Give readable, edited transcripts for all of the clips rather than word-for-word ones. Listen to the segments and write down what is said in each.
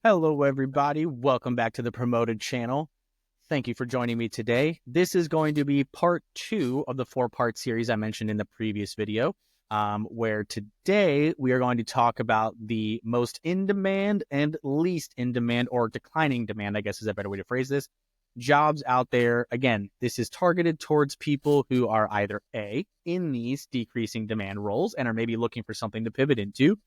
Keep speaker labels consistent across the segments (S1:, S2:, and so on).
S1: Hello, everybody. Welcome back to the Promoted channel. Thank you for joining me today. This is going to be part 2 of the 4-part series I mentioned in the previous video, where today we are going to talk about the most in-demand and least in-demand, or declining demand, I guess is a better way to phrase this, jobs out there. Again, this is targeted towards people who are either A, in these decreasing demand roles and are maybe looking for something to pivot into,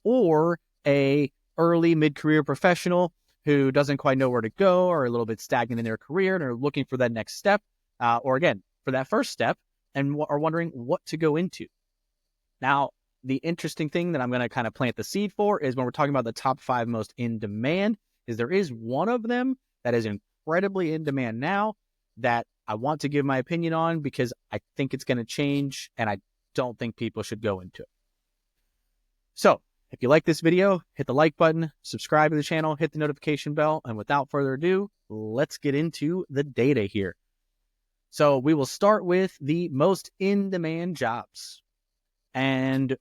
S1: or A, early mid-career professional who doesn't quite know where to go or a little bit stagnant in their career and are looking for that next step, or again, for that first step and are wondering what to go into. Now, the interesting thing that I'm going to kind of plant the seed for is when we're talking about the top 5 most in demand, is there is one of them that is incredibly in demand now that I want to give my opinion on because I think it's going to change and I don't think people should go into it. So, if you like this video, hit the like button, subscribe to the channel, hit the notification bell, and without further ado, let's get into the data here. So we will start with the most in-demand jobs. And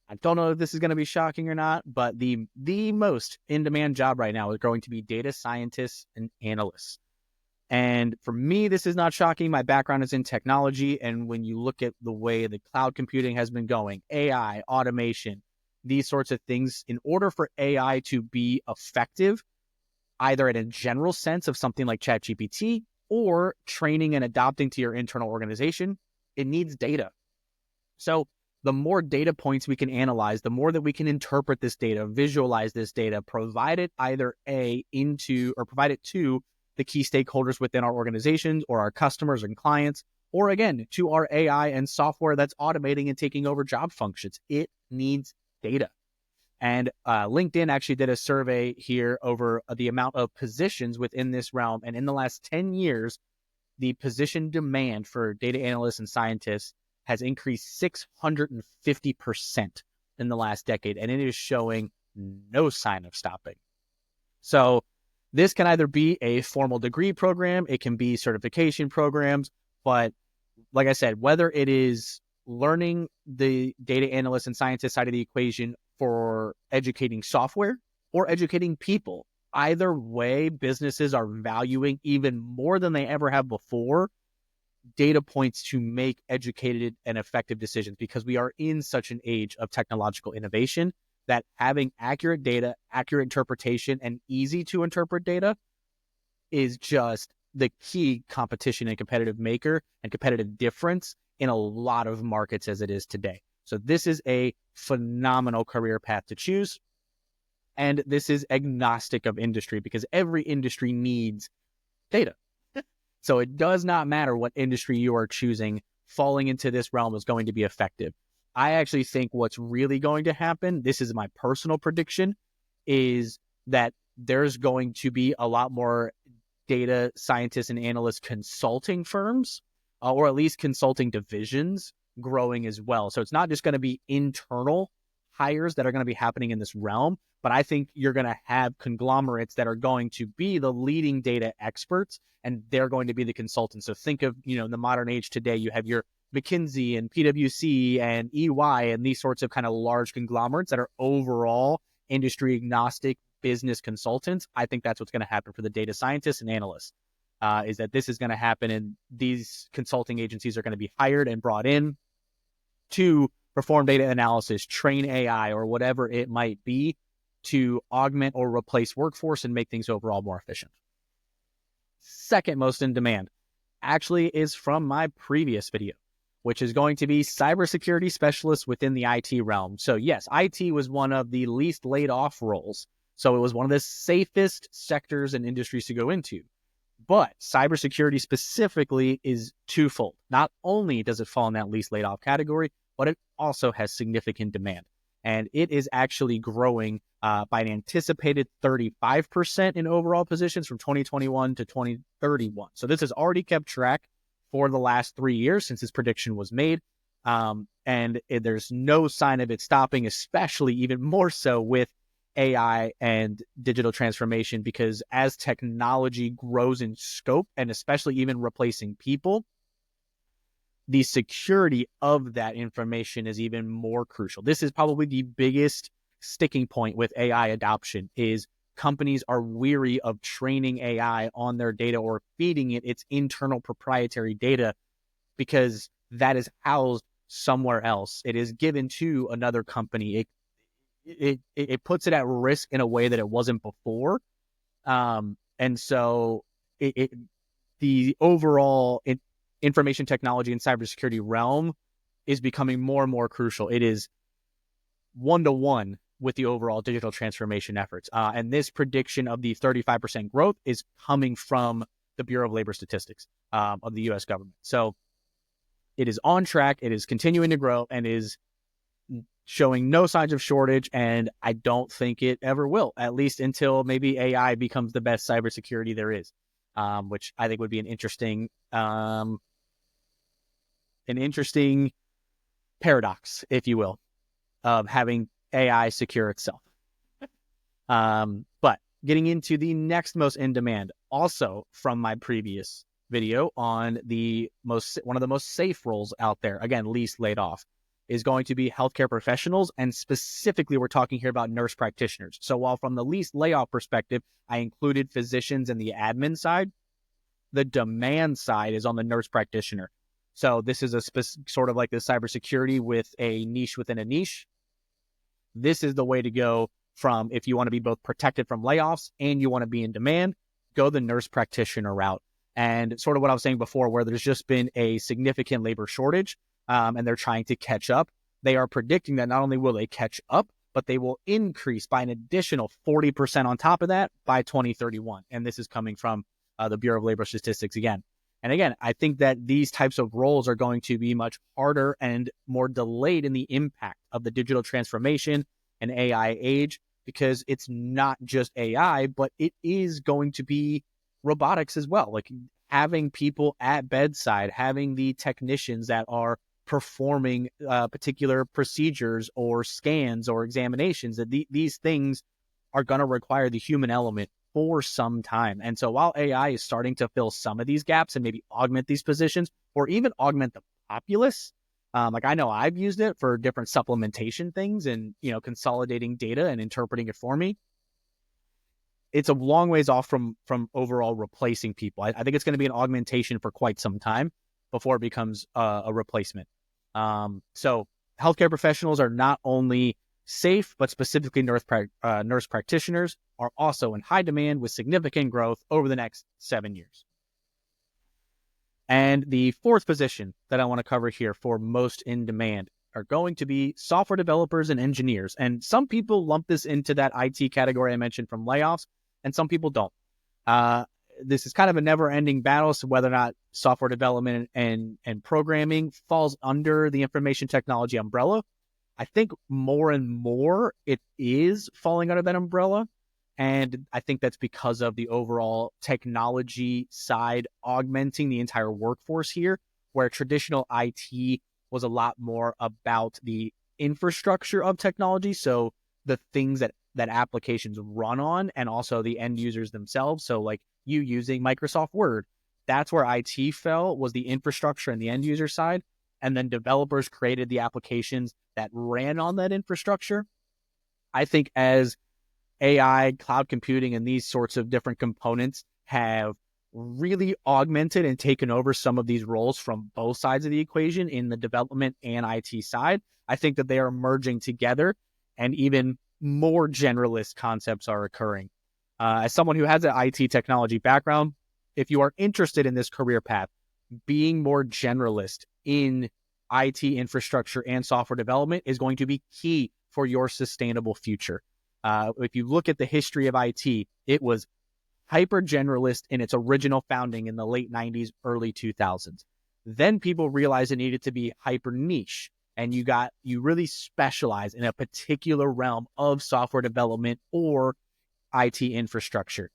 S1: I don't know if this is going to be shocking or not, but the most in-demand job right now is going to be data scientists and analysts. And for me, this is not shocking. My background is in technology, and when you look at the way the cloud computing has been going, AI, automation, these sorts of things, in order for AI to be effective, either in a general sense of something like ChatGPT or training and adopting to your internal organization, it needs data. So the more data points we can analyze, the more that we can interpret this data, visualize this data, provide it either provide it to the key stakeholders within our organizations or our customers and clients, or again, to our AI and software that's automating and taking over job functions. It needs data. And LinkedIn actually did a survey here over the amount of positions within this realm. And in the last 10 years, the position demand for data analysts and scientists has increased 650% in the last decade. And it is showing no sign of stopping. So this can either be a formal degree program, it can be certification programs, but like I said, whether it is learning the data analyst and scientist side of the equation for educating software or educating people, either way, businesses are valuing even more than they ever have before data points to make educated and effective decisions, because we are in such an age of technological innovation that having accurate data, accurate interpretation, and easy to interpret data is just the key competition and competitive maker and competitive difference in a lot of markets as it is today. So this is a phenomenal career path to choose. And this is agnostic of industry because every industry needs data. So it does not matter what industry you are choosing, falling into this realm is going to be effective. I actually think what's really going to happen, this is my personal prediction, is that there's going to be a lot more data scientists and analyst consulting firms, or at least consulting divisions growing as well. So it's not just going to be internal hires that are going to be happening in this realm, but I think you're going to have conglomerates that are going to be the leading data experts, and they're going to be the consultants. So think of, in the modern age today, you have your McKinsey and PwC and EY and these sorts of kind of large conglomerates that are overall industry agnostic business consultants. I think that's what's going to happen for the data scientists and analysts, is that this is going to happen, and these consulting agencies are going to be hired and brought in to perform data analysis, train AI, or whatever it might be to augment or replace workforce and make things overall more efficient. Second most in demand actually is from my previous video, which is going to be cybersecurity specialists within the IT realm. So yes, IT was one of the least laid off roles. So it was one of the safest sectors and industries to go into. But cybersecurity specifically is twofold. Not only does it fall in that least laid off category, but it also has significant demand. And it is actually growing by an anticipated 35% in overall positions from 2021 to 2031. So this has already kept track for the last 3 years since this prediction was made. There's no sign of it stopping, especially even more so with AI and digital transformation, because as technology grows in scope and especially even replacing people, the security of that information is even more crucial. This is probably the biggest sticking point with AI adoption, is companies are weary of training AI on their data or feeding it its internal proprietary data, because that is housed somewhere else. It is given to another company. It puts it at risk in a way that it wasn't before. And so the overall information technology and cybersecurity realm is becoming more and more crucial. It is one-to-one with the overall digital transformation efforts. And this prediction of the 35% growth is coming from the Bureau of Labor Statistics of the U.S. government. So it is on track, it is continuing to grow, and is showing no signs of shortage, and I don't think it ever will, at least until maybe AI becomes the best cybersecurity there is, which I think would be an interesting paradox, if you will, of having AI secure itself. But getting into the next most in demand, also from my previous video on one of the most safe roles out there, again, least laid off, is going to be healthcare professionals. And specifically, we're talking here about nurse practitioners. So while from the least layoff perspective, I included physicians and the admin side, the demand side is on the nurse practitioner. So this is a sort of like the cybersecurity with a niche within a niche. This is the way to go from, if you want to be both protected from layoffs and you want to be in demand, go the nurse practitioner route. And sort of what I was saying before, where there's just been a significant labor shortage and they're trying to catch up, they are predicting that not only will they catch up, but they will increase by an additional 40% on top of that by 2031. And this is coming from the Bureau of Labor Statistics again. And again, I think that these types of roles are going to be much harder and more delayed in the impact of the digital transformation and AI age, because it's not just AI, but it is going to be robotics as well. Like having people at bedside, having the technicians that are performing particular procedures or scans or examinations, that these things are going to require the human element for some time. And so while AI is starting to fill some of these gaps and maybe augment these positions or even augment the populace, like I know I've used it for different supplementation things and, consolidating data and interpreting it for me. It's a long ways off from overall replacing people. I think it's going to be an augmentation for quite some time before it becomes a replacement. So healthcare professionals are not only safe, but specifically nurse practitioners are also in high demand with significant growth over the next 7 years. And the fourth position that I want to cover here for most in demand are going to be software developers and engineers. And some people lump this into that IT category I mentioned from layoffs, and some people don't. This is kind of a never-ending battle, so whether or not software development and programming falls under the information technology umbrella. I think more and more it is falling under that umbrella. And I think that's because of the overall technology side augmenting the entire workforce here, where traditional IT was a lot more about the infrastructure of technology. So the things that applications run on, and also the end users themselves. So like you using Microsoft Word, that's where IT fell, was the infrastructure and the end user side. And then developers created the applications that ran on that infrastructure. I think as AI, cloud computing, and these sorts of different components have really augmented and taken over some of these roles from both sides of the equation in the development and IT side, I think that they are merging together and even more generalist concepts are occurring. As someone who has an IT technology background, if you are interested in this career path, being more generalist in IT infrastructure and software development is going to be key for your sustainable future. If you look at the history of IT, it was hyper generalist in its original founding in the late 90s, early 2000s. Then people realized it needed to be hyper niche, and you really specialize in a particular realm of software development or IT infrastructure.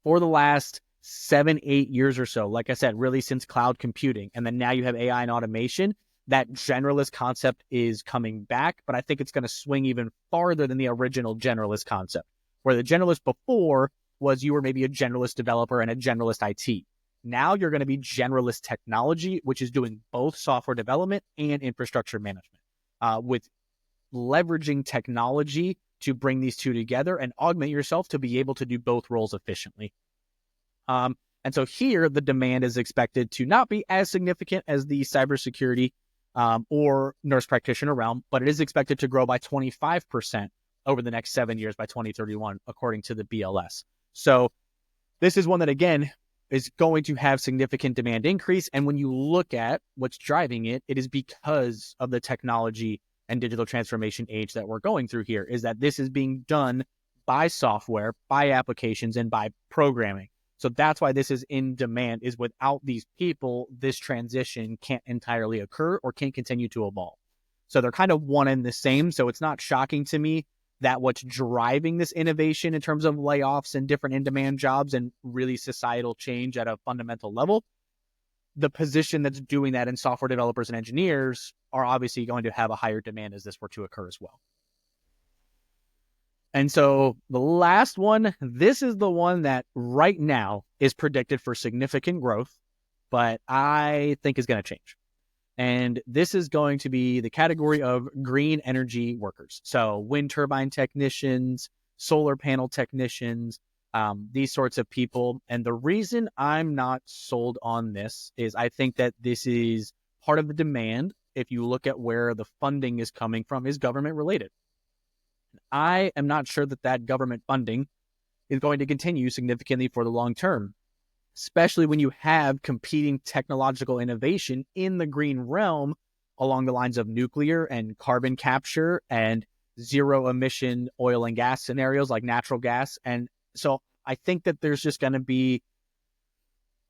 S1: For the last 7-8 years or so, like I said, really since cloud computing, and then now you have AI and automation, that generalist concept is coming back, but I think it's going to swing even farther than the original generalist concept, where the generalist before was you were maybe a generalist developer and a generalist IT. Now you're going to be generalist technology, which is doing both software development and infrastructure management, with leveraging technology to bring these two together and augment yourself to be able to do both roles efficiently. And so here, the demand is expected to not be as significant as the cybersecurity or nurse practitioner realm, but it is expected to grow by 25% over the next 7 years by 2031, according to the BLS. So this is one that, again, is going to have significant demand increase. And when you look at what's driving it, it is because of the technology and digital transformation age that we're going through here, is that this is being done by software, by applications, and by programming. So that's why this is in demand, is without these people, this transition can't entirely occur or can't continue to evolve. So they're kind of one and the same. So it's not shocking to me that what's driving this innovation in terms of layoffs and different in-demand jobs and really societal change at a fundamental level, the position that's doing that in software developers and engineers are obviously going to have a higher demand as this were to occur as well. And so the last one, this is the one that right now is predicted for significant growth, but I think is going to change. And this is going to be the category of green energy workers. So wind turbine technicians, solar panel technicians, these sorts of people. And the reason I'm not sold on this is I think that this is part of the demand. If you look at where the funding is coming from, is government related. I am not sure that that government funding is going to continue significantly for the long term, especially when you have competing technological innovation in the green realm along the lines of nuclear and carbon capture and zero emission oil and gas scenarios like natural gas. And so I think that there's just going to be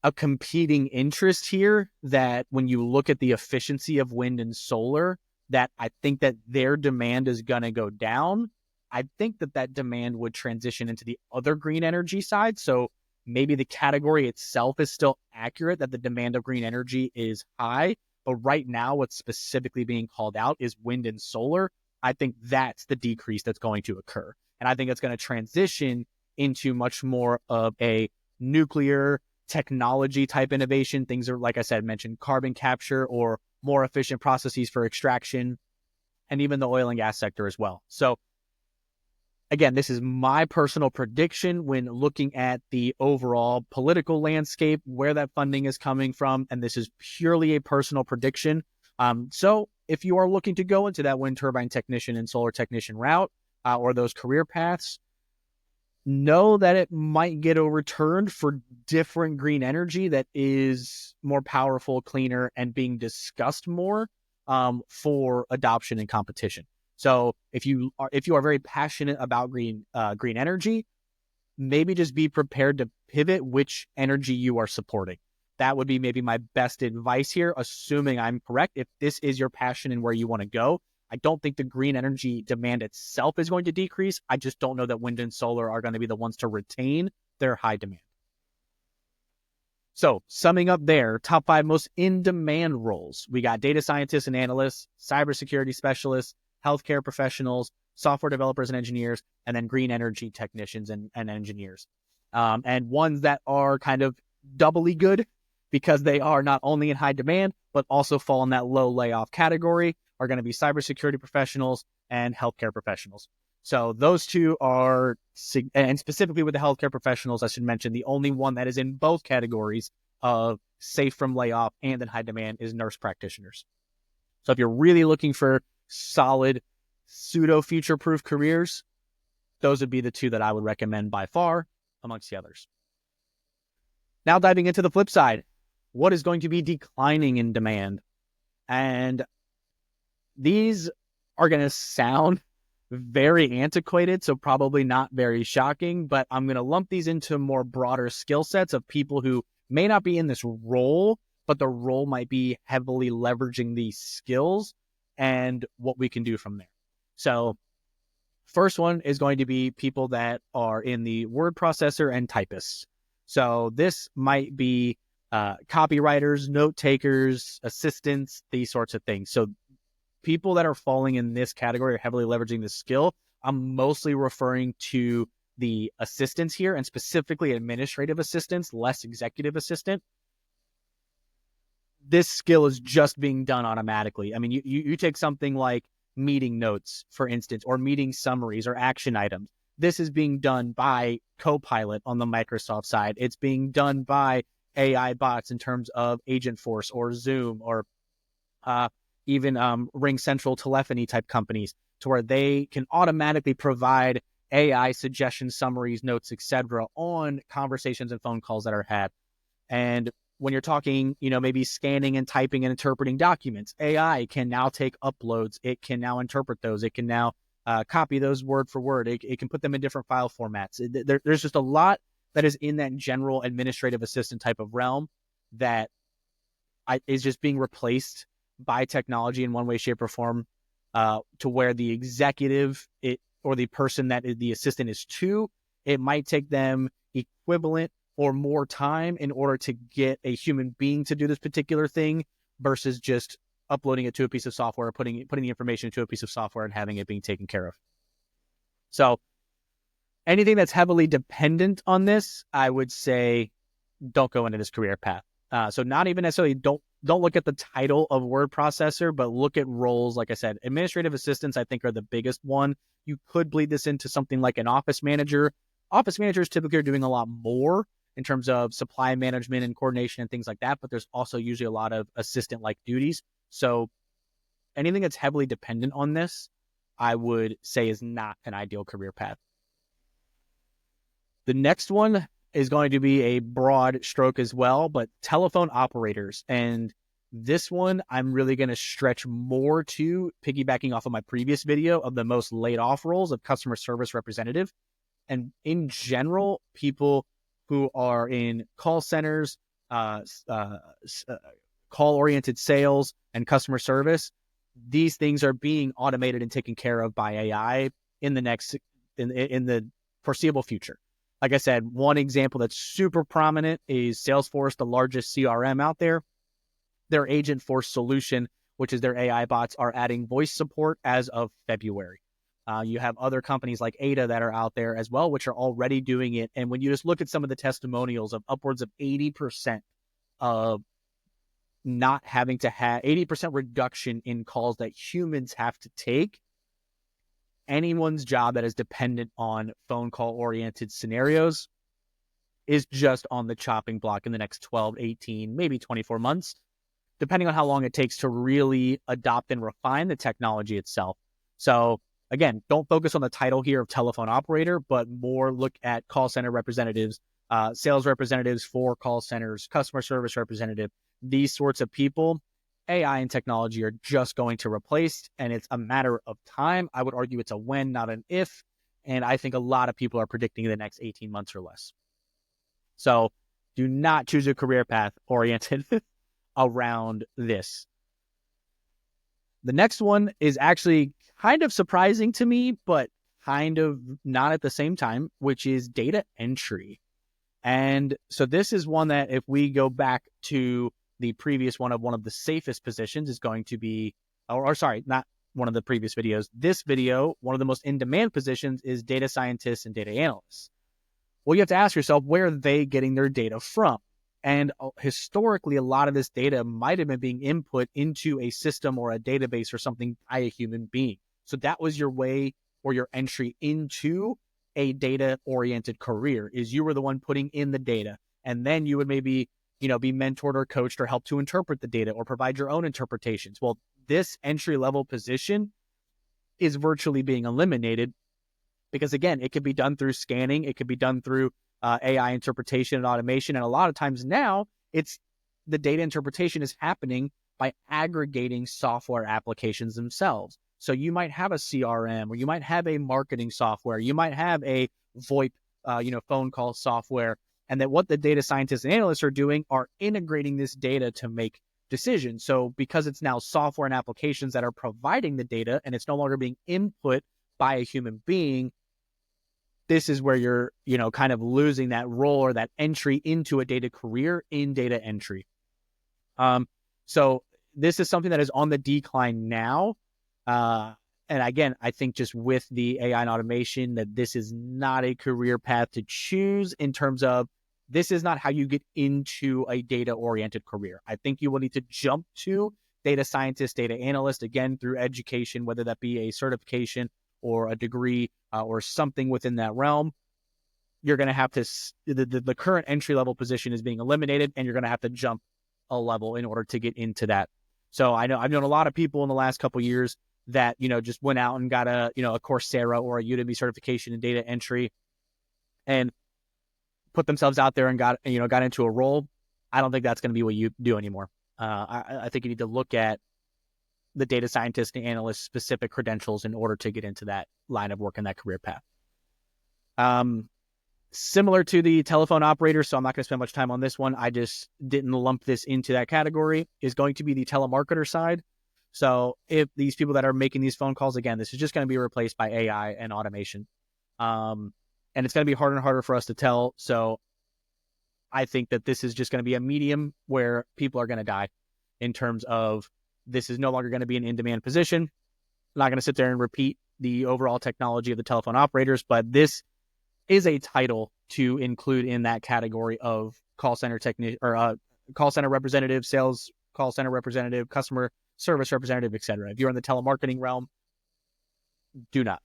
S1: a competing interest here that when you look at the efficiency of wind and solar, that I think that their demand is going to go down. I think that that demand would transition into the other green energy side. So maybe the category itself is still accurate that the demand of green energy is high. But right now, what's specifically being called out is wind and solar. I think that's the decrease that's going to occur. And I think it's going to transition into much more of a nuclear technology type innovation. Things are, like I said, mentioned carbon capture or more efficient processes for extraction, and even the oil and gas sector as well. So again, this is my personal prediction when looking at the overall political landscape, where that funding is coming from, and this is purely a personal prediction. So if you are looking to go into that wind turbine technician and solar technician route or those career paths, know that it might get overturned for different green energy that is more powerful, cleaner, and being discussed more for adoption and competition. So if you are very passionate about green energy, maybe just be prepared to pivot which energy you are supporting. That would be maybe my best advice here, assuming I'm correct. If this is your passion and where you want to go, I don't think the green energy demand itself is going to decrease. I just don't know that wind and solar are going to be the ones to retain their high demand. So summing up there, top 5 most in-demand roles. We got data scientists and analysts, cybersecurity specialists, healthcare professionals, software developers and engineers, and then green energy technicians and engineers. And ones that are kind of doubly good because they are not only in high demand, but also fall in that low layoff category are going to be cybersecurity professionals and healthcare professionals. So those two are, and specifically with the healthcare professionals, I should mention the only one that is in both categories of safe from layoff and in high demand is nurse practitioners. So if you're really looking for solid pseudo future-proof careers, those would be the two that I would recommend by far amongst the others. Now diving into the flip side, what is going to be declining in demand? And these are going to sound very antiquated, so probably not very shocking, but I'm going to lump these into more broader skill sets of people who may not be in this role, but the role might be heavily leveraging these skills and what we can do from there. So first one is going to be people that are in the word processor and typists. So this might be copywriters, note takers, assistants, these sorts of things. So people that are falling in this category are heavily leveraging this skill. I'm mostly referring to the assistants here, and specifically administrative assistants, less executive assistant. This skill is just being done automatically. I mean, you take something like meeting notes, for instance, or meeting summaries or action items. This is being done by Copilot on the Microsoft side. It's being done by AI bots in terms of Agentforce or Zoom or even Ring Central telephony type companies, to where they can automatically provide AI suggestion summaries, notes, etc. on conversations and phone calls that are had. And when you're talking, maybe scanning and typing and interpreting documents, AI can now take uploads. It can now interpret those. It can now copy those word for word. It can put them in different file formats. There's just a lot that is in that general administrative assistant type of realm that is just being replaced by technology in one way, shape, or form, to where the executive or the person that the assistant is to, it might take them equivalent or more time in order to get a human being to do this particular thing versus just uploading it to a piece of software, putting the information into a piece of software and having it being taken care of. So anything that's heavily dependent on this, I would say don't go into this career path. So not even necessarily don't look at the title of word processor, but look at roles. Like I said, administrative assistants, I think, are the biggest one. You could bleed this into something like an office manager. Office managers typically are doing a lot more in terms of supply management and coordination and things like that, but there's also usually a lot of assistant-like duties. So anything that's heavily dependent on this, I would say, is not an ideal career path. The next one is going to be a broad stroke as well, but telephone operators. And this one, I'm really going to stretch more to piggybacking off of my previous video of the most laid off roles of customer service representative. And in general, people who are in call centers, call-oriented sales, and customer service, these things are being automated and taken care of by AI in the foreseeable future. Like I said, one example that's super prominent is Salesforce, the largest CRM out there. Their Agentforce solution, which is their AI bots, are adding voice support as of February. You have other companies like Ada that are out there as well, which are already doing it. And when you just look at some of the testimonials of upwards of 80% of not having to have 80% reduction in calls that humans have to take, anyone's job that is dependent on phone call oriented scenarios is just on the chopping block in the next 12, 18, maybe 24 months, depending on how long it takes to really adopt and refine the technology itself. So again, don't focus on the title here of telephone operator, but more look at call center representatives, sales representatives for call centers, customer service representative, these sorts of people. AI and technology are just going to replace, and it's a matter of time. I would argue it's a when, not an if. And I think a lot of people are predicting the next 18 months or less. So do not choose a career path oriented around this. The next one is actually kind of surprising to me, but kind of not at the same time, which is data entry. And so this is one that if we go back to the previous one of the safest positions is going to be, or sorry, not one of the previous videos. This video, one of the most in-demand positions is data scientists and data analysts. Well, you have to ask yourself, where are they getting their data from? And historically, a lot of this data might have been being input into a system or a database or something by a human being. So that was your way or your entry into a data-oriented career, is you were the one putting in the data. And then you would maybe be mentored or coached or help to interpret the data or provide your own interpretations. Well, this entry-level position is virtually being eliminated because, again, it could be done through scanning. It could be done through AI interpretation and automation. And a lot of times now, it's the data interpretation is happening by aggregating software applications themselves. So you might have a CRM, or you might have a marketing software. You might have a VoIP, phone call software. And that what the data scientists and analysts are doing are integrating this data to make decisions. So because it's now software and applications that are providing the data and it's no longer being input by a human being, this is where you're, kind of losing that role or that entry into a data career in data entry. So this is something that is on the decline now. And again, I think just with the AI and automation, that this is not a career path to choose in terms of this is not how you get into a data-oriented career. I think you will need to jump to data scientist, data analyst, again, through education, whether that be a certification or a degree or something within that realm. You're going to have to, the current entry-level position is being eliminated, and you're going to have to jump a level in order to get into that. So I've known a lot of people in the last couple of years that, just went out and got a Coursera or a Udemy certification in data entry and put themselves out there and got into a role. I don't think that's going to be what you do anymore. I think you need to look at the data scientist and analyst specific credentials in order to get into that line of work and that career path. Similar to the telephone operator, so I'm not going to spend much time on this one. I just didn't lump this into that category, is going to be the telemarketer side. So if these people that are making these phone calls, again, this is just going to be replaced by AI and automation. And it's going to be harder and harder for us to tell. So I think that this is just going to be a medium where people are going to die in terms of this is no longer going to be an in-demand position. I'm not going to sit there and repeat the overall technology of the telephone operators, but this is a title to include in that category of call center technician or call center representative, sales call center representative, customer service representative, etc. If you're in the telemarketing realm, do not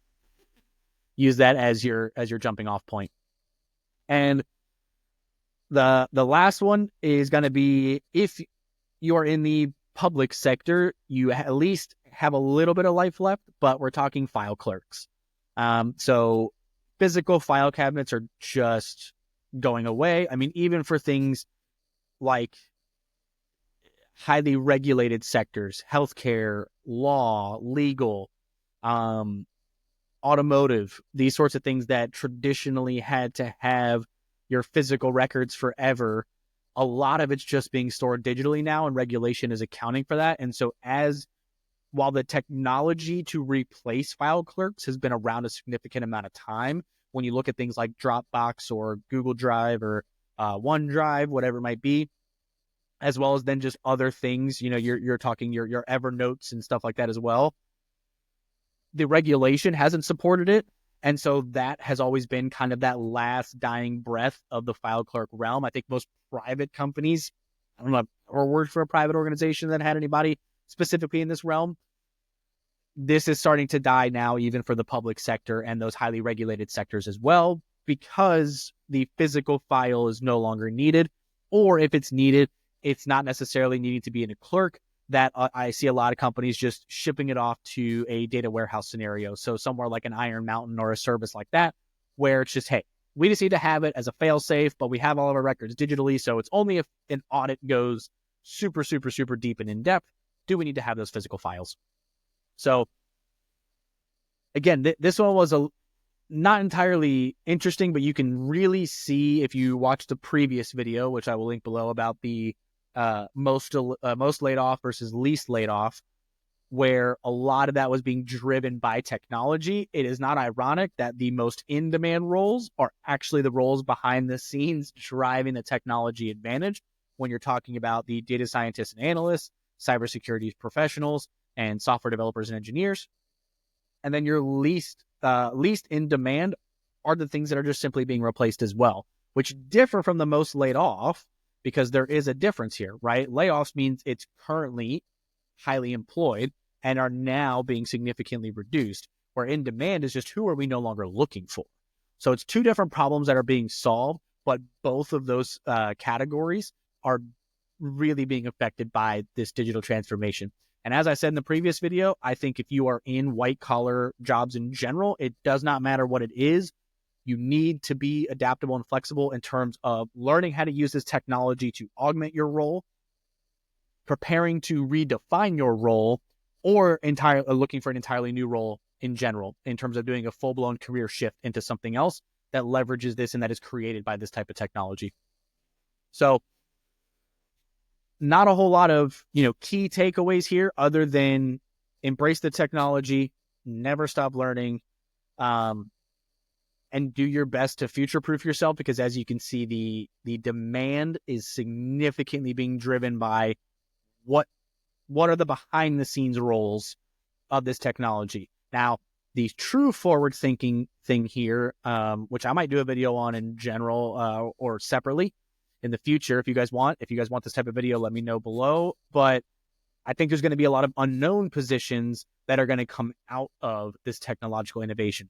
S1: use that as your jumping off point. And the last one is going to be, if you are in the public sector, you at least have a little bit of life left, but we're talking file clerks. So physical file cabinets are just going away. I mean, even for things like highly regulated sectors, healthcare, law, legal, automotive, these sorts of things that traditionally had to have your physical records forever, a lot of it's just being stored digitally now, and regulation is accounting for that. And so while the technology to replace file clerks has been around a significant amount of time, when you look at things like Dropbox or Google Drive or OneDrive, whatever it might be, as well as then just other things, you're talking your Evernotes and stuff like that as well. The regulation hasn't supported it. And so that has always been kind of that last dying breath of the file clerk realm. I think most private companies, I don't know, or word for a private organization that had anybody specifically in this realm, this is starting to die now, even for the public sector and those highly regulated sectors as well, because the physical file is no longer needed, or if it's needed, it's not necessarily needing to be in a clerk. That I see a lot of companies just shipping it off to a data warehouse scenario. So somewhere like an Iron Mountain or a service like that, where it's just, hey, we just need to have it as a fail safe, but we have all of our records digitally. So it's only if an audit goes super, super, super deep and in depth, do we need to have those physical files. So again, this one was not entirely interesting, but you can really see if you watch the previous video, which I will link below, about the most laid off versus least laid off, where a lot of that was being driven by technology. It is not ironic that the most in-demand roles are actually the roles behind the scenes driving the technology advantage when you're talking about the data scientists and analysts, cybersecurity professionals, and software developers and engineers. And then your least in demand are the things that are just simply being replaced as well, which differ from the most laid off, because there is a difference here, right? Layoffs means it's currently highly employed and are now being significantly reduced, where in demand is just who are we no longer looking for. So it's two different problems that are being solved, but both of those categories are really being affected by this digital transformation. And as I said in the previous video, I think if you are in white collar jobs in general, it does not matter what it is. You need to be adaptable and flexible in terms of learning how to use this technology to augment your role, preparing to redefine your role, or looking for an entirely new role in general, in terms of doing a full-blown career shift into something else that leverages this and that is created by this type of technology. So not a whole lot of, key takeaways here other than embrace the technology, never stop learning, and do your best to future-proof yourself, because as you can see, the demand is significantly being driven by what are the behind-the-scenes roles of this technology. Now, the true forward-thinking thing here, which I might do a video on in general or separately in the future, if you guys want this type of video, let me know below. But I think there's going to be a lot of unknown positions that are going to come out of this technological innovation.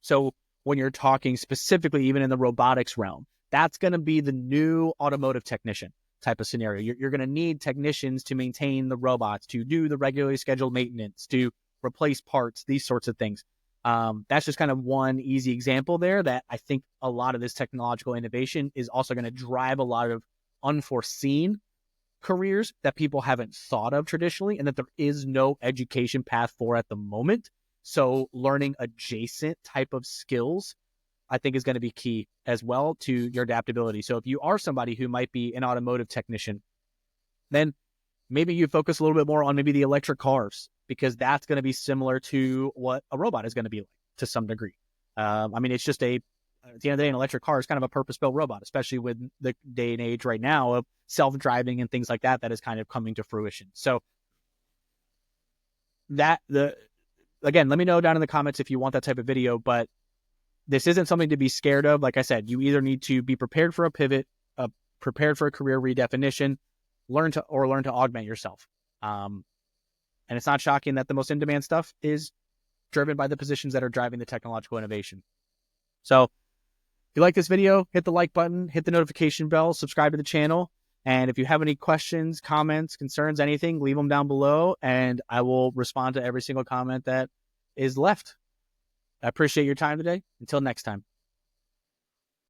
S1: So when you're talking specifically even in the robotics realm, that's going to be the new automotive technician type of scenario. You're going to need technicians to maintain the robots, to do the regularly scheduled maintenance, to replace parts, these sorts of things. That's just kind of one easy example there that I think a lot of this technological innovation is also going to drive a lot of unforeseen careers that people haven't thought of traditionally and that there is no education path for at the moment. So learning adjacent type of skills, I think, is going to be key as well to your adaptability. So if you are somebody who might be an automotive technician, then maybe you focus a little bit more on maybe the electric cars, because that's going to be similar to what a robot is going to be like to some degree. I mean, it's just at the end of the day, an electric car is kind of a purpose-built robot, especially with the day and age right now of self-driving and things like that is kind of coming to fruition. So again, let me know down in the comments if you want that type of video, but this isn't something to be scared of. Like I said, you either need to be prepared for a pivot, prepared for a career redefinition, learn to augment yourself. And it's not shocking that the most in-demand stuff is driven by the positions that are driving the technological innovation. So if you like this video, hit the like button, hit the notification bell, subscribe to the channel. And if you have any questions, comments, concerns, anything, leave them down below, and I will respond to every single comment that is left. I appreciate your time today. Until next time.